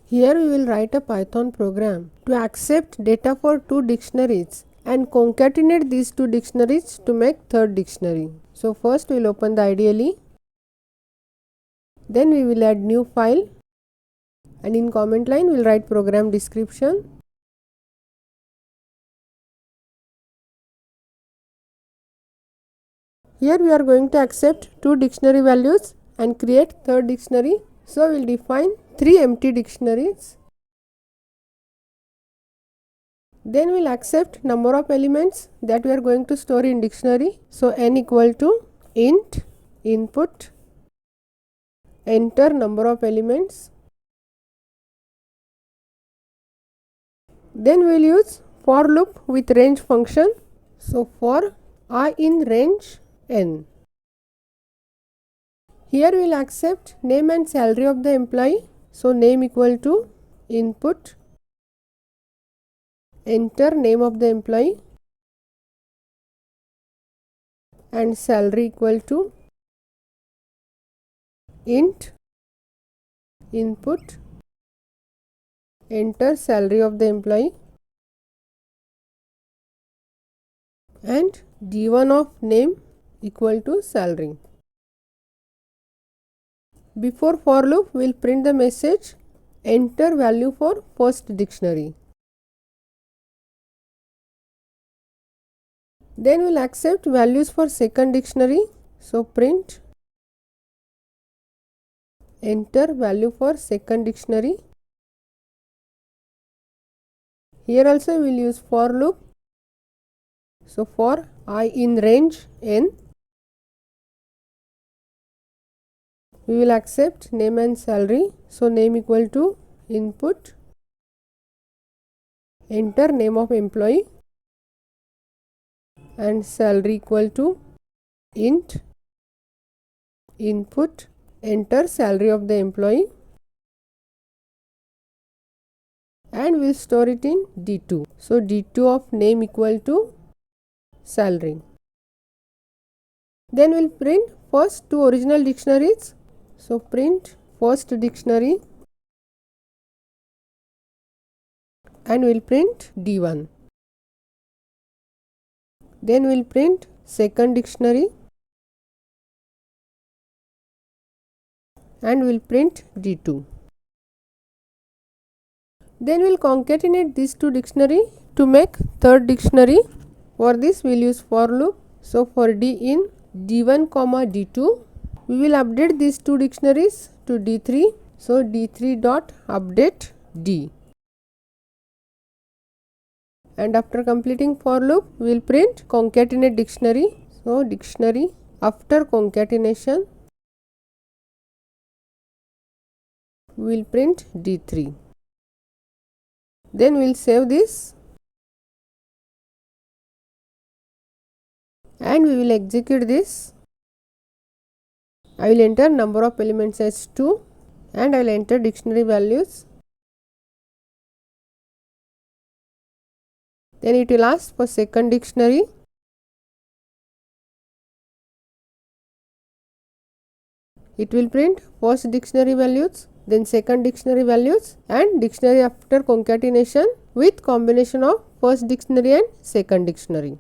Here we will write a Python program to accept data for two dictionaries and concatenate these two dictionaries to make third dictionary. So first we will open the IDLE, then we will add new file, and in comment line we will write program description. Here we are going to accept two dictionary values and create third dictionary. So we will define three empty dictionaries. Then we will accept number of elements that we are going to store in dictionary. So n equal to int input enter number of elements. Then we will use for loop with range function. So for I in range n. Here we will accept name and salary of the employee. So name equal to input enter name of the employee and salary equal to int input enter salary of the employee and d1 of name equal to salary. Before for loop we will print the message enter value for first dictionary. Then we will accept values for second dictionary. So print enter value for second dictionary. Here also we will use for loop. So for I in range n, we will accept name and salary. So name equal to input enter name of employee and salary equal to int input enter salary of the employee and we will store it in d2. So d2 of name equal to salary. Then we will print first two original dictionaries. So print first dictionary and we will print d1. Then we will print second dictionary and we will print d2. Then we will concatenate these two dictionary to make third dictionary. For this we will use for loop. So for d in d1 comma d2 we will update these two dictionaries to d3. So d3 dot update d, and after completing for loop we will print concatenate dictionary. So dictionary after concatenation we will print d3. Then we will save this and we will execute this. I will enter number of elements as 2 and I will enter dictionary values. Then it will ask for second dictionary. It will print first dictionary values, then second dictionary values and dictionary after concatenation with combination of first dictionary and second dictionary.